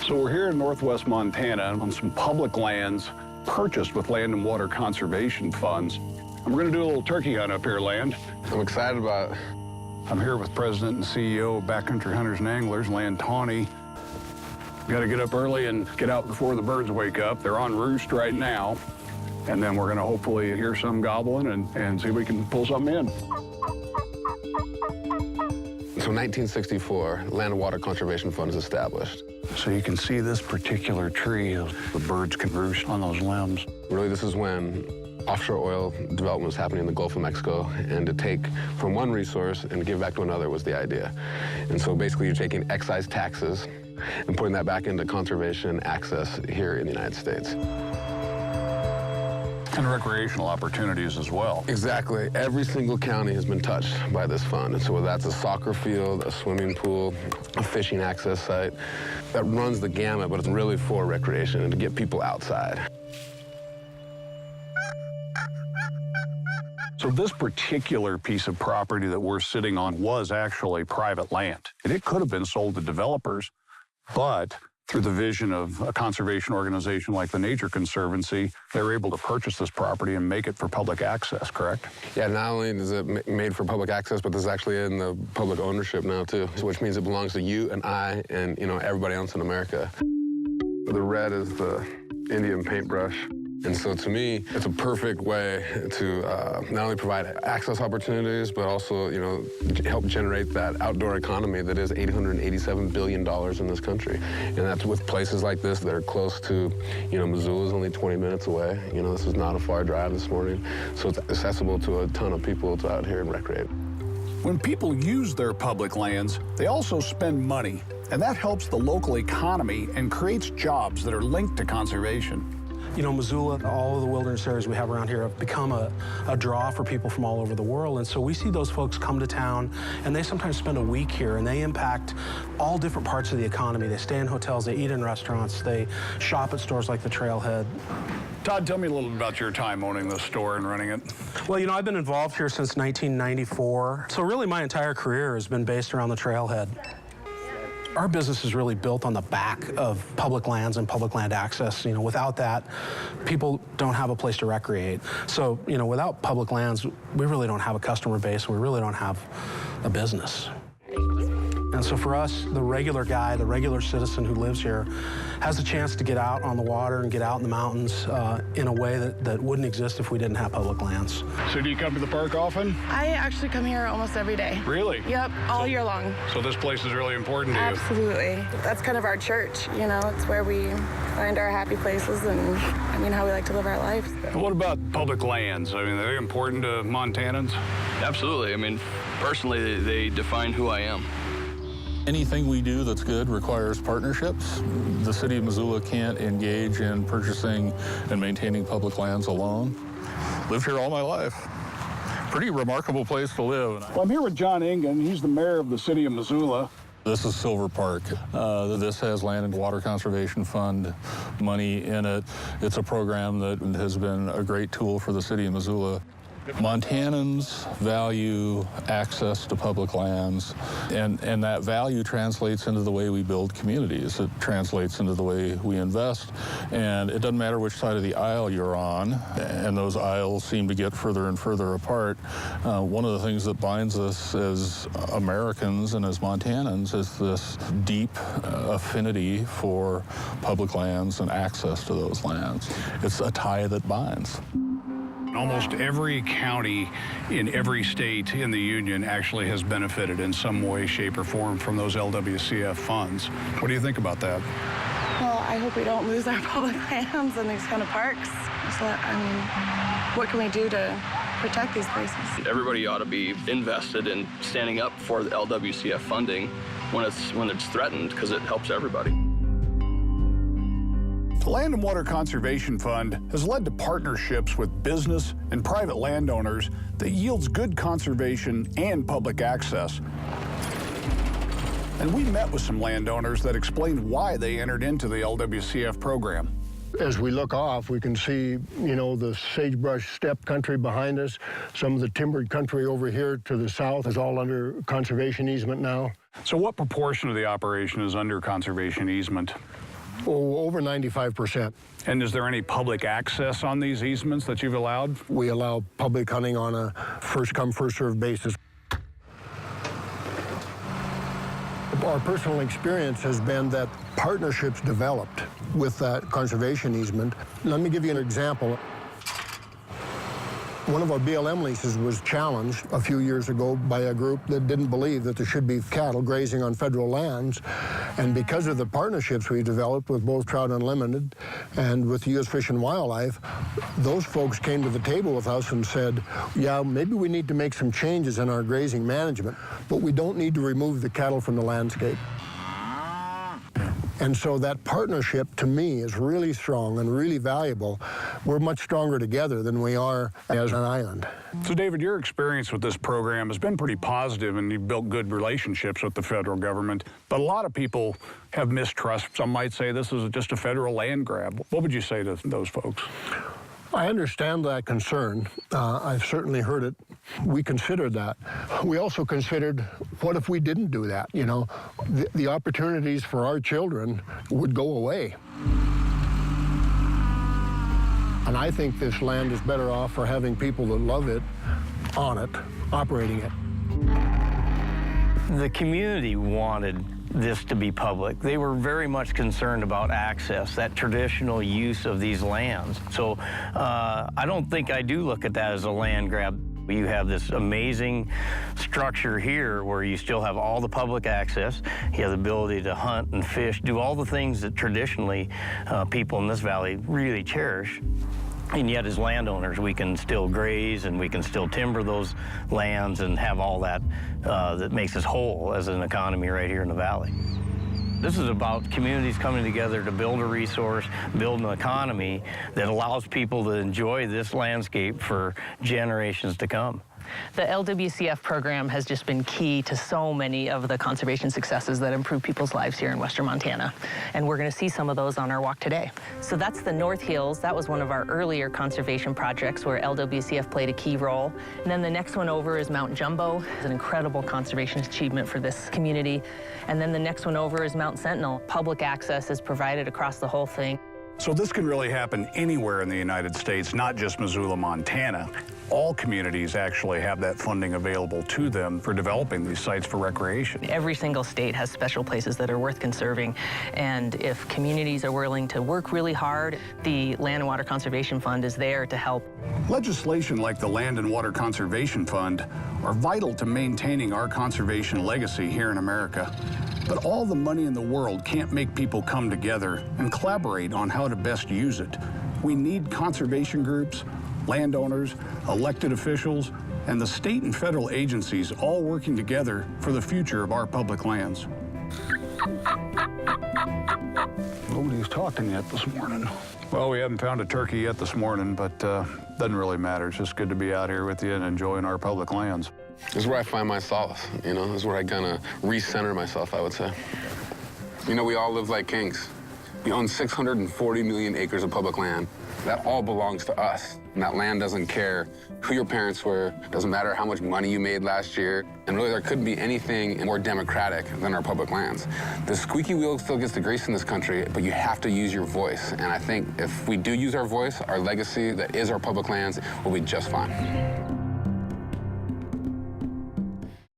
So we're here in northwest Montana on some public lands purchased with land and water conservation funds. And we're going to do a little turkey hunt up here, Land. I'm excited about it. I'm here with President and CEO of Backcountry Hunters and Anglers, Land Tawney. Got to get up early and get out before the birds wake up. They're on roost right now. And then we're going to hopefully hear some gobbling and see if we can pull something in. So 1964, Land and Water Conservation Fund is established. So you can see this particular tree, the birds can roost on those limbs. Really, this is when offshore oil development was happening in the Gulf of Mexico, and to take from one resource and give back to another was the idea. And so basically you're taking excise taxes and putting that back into conservation access here in the United States. And recreational opportunities as well. Exactly. Every single county has been touched by this fund. And so whether that's a soccer field, a swimming pool, a fishing access site, that runs the gamut, but it's really for recreation and to get people outside. So this particular piece of property that we're sitting on was actually private land. And it could have been sold to developers, but through the vision of a conservation organization like the Nature Conservancy, they were able to purchase this property and make it for public access, correct? Yeah, not only is it made for public access, but this is actually in the public ownership now too, which means it belongs to you and I and, you know, everybody else in America. The red is the Indian paintbrush. And so to me, it's a perfect way to not only provide access opportunities, but also, you know, help generate that outdoor economy that is $887 billion in this country. And that's with places like this that are close to, you know, Missoula is only 20 minutes away. You know, this is not a far drive this morning. So it's accessible to a ton of people to out here and recreate. When people use their public lands, they also spend money, and that helps the local economy and creates jobs that are linked to conservation. You know, Missoula, all of the wilderness areas we have around here have become a draw for people from all over the world. And so we see those folks come to town, and they sometimes spend a week here, and they impact all different parts of the economy. They stay in hotels, they eat in restaurants, they shop at stores like the Trailhead. Todd, tell me a little bit about your time owning the store and running it. Well, you know, I've been involved here since 1994. So really my entire career has been based around the Trailhead. Our business is really built on the back of public lands and public land access. You know, without that, people don't have a place to recreate. So, you know, without public lands, we really don't have a customer base. We really don't have a business. And so for us, the regular guy, the regular citizen who lives here, has a chance to get out on the water and get out in the mountains in a way that wouldn't exist if we didn't have public lands. So do you come to the park often? I actually come here almost every day. Really? Yep, all year long. So this place is really important to you? Absolutely. That's kind of our church, you know, it's where we find our happy places and, I mean, how we like to live our lives. And what about public lands? I mean, are they important to Montanans? Absolutely. I mean, personally, they define who I am. Anything we do that's good requires partnerships. The city of Missoula can't engage in purchasing and maintaining public lands alone. Lived here all my life. Pretty remarkable place to live. Well, I'm here with John Engen. He's the mayor of the city of Missoula. This is Silver Park. This has Land and Water Conservation Fund money in it. It's a program that has been a great tool for the city of Missoula. Montanans value access to public lands, and that value translates into the way we build communities. It translates into the way we invest, and it doesn't matter which side of the aisle you're on, and those aisles seem to get further and further apart. One of the things that binds us as Americans and as Montanans is this deep affinity for public lands and access to those lands. It's a tie that binds. Almost every county in every state in the union actually has benefited in some way, shape, or form from those LWCF funds. What do you think about that? Well, I hope we don't lose our public lands and these kind of parks. So, I mean, what can we do to protect these places? Everybody ought to be invested in standing up for the LWCF funding when it's threatened, because it helps everybody. The Land and Water Conservation Fund has led to partnerships with business and private landowners that yields good conservation and public access. And we met with some landowners that explained why they entered into the LWCF program. As we look off, we can see, you know, the sagebrush steppe country behind us. Some of the timbered country over here to the south is all under conservation easement now. So what proportion of the operation is under conservation easement? over 95%. And is there any public access on these easements that you've allowed? We allow public hunting on a first-come, first-served basis. Our personal experience has been that partnerships developed with that conservation easement. Let me give you an example. One of our BLM leases was challenged a few years ago by a group that didn't believe that there should be cattle grazing on federal lands. And because of the partnerships we developed with both Trout Unlimited and with U.S. Fish and Wildlife, those folks came to the table with us and said, yeah, maybe we need to make some changes in our grazing management, but we don't need to remove the cattle from the landscape. And so that partnership, to me, is really strong and really valuable. We're much stronger together than we are as an island. So, David, your experience with this program has been pretty positive, and you've built good relationships with the federal government. But a lot of people have mistrust. Some might say this is just a federal land grab. What would you say to those folks? I understand that concern. I've certainly heard it. We considered that. We also considered, what if we didn't do that? You know, the opportunities for our children would go away. And I think this land is better off for having people that love it on it, operating it. The community wanted this to be public. They were very much concerned about access, that traditional use of these lands. So I don't think I do look at that as a land grab. You have this amazing structure here where you still have all the public access. You have the ability to hunt and fish, do all the things that traditionally people in this valley really cherish. And yet, as landowners, we can still graze and we can still timber those lands and have all that that makes us whole as an economy right here in the valley. This is about communities coming together to build a resource, build an economy that allows people to enjoy this landscape for generations to come. The LWCF program has just been key to so many of the conservation successes that improve people's lives here in western Montana. And we're going to see some of those on our walk today. So that's the North Hills. That was one of our earlier conservation projects where LWCF played a key role. And then the next one over is Mount Jumbo. It's an incredible conservation achievement for this community. And then the next one over is Mount Sentinel. Public access is provided across the whole thing. So this can really happen anywhere in the United States, not just Missoula, Montana. All communities actually have that funding available to them for developing these sites for recreation. Every single state has special places that are worth conserving, and if communities are willing to work really hard, the Land and Water Conservation Fund is there to help. Legislation like the Land and Water Conservation Fund are vital to maintaining our conservation legacy here in America. But all the money in the world can't make people come together and collaborate on how to best use it. We need conservation groups, landowners, elected officials, and the state and federal agencies all working together for the future of our public lands. Nobody's talking yet this morning. Well, we haven't found a turkey yet this morning, but doesn't really matter. It's just good to be out here with you and enjoying our public lands. This is where I find my solace, you know? This is where I kind of recenter myself, I would say. You know, we all live like kings. We own 640 million acres of public land. That all belongs to us. And that land doesn't care who your parents were, doesn't matter how much money you made last year. And really, there couldn't be anything more democratic than our public lands. The squeaky wheel still gets the grease in this country, but you have to use your voice. And I think if we do use our voice, our legacy that is our public lands will be just fine.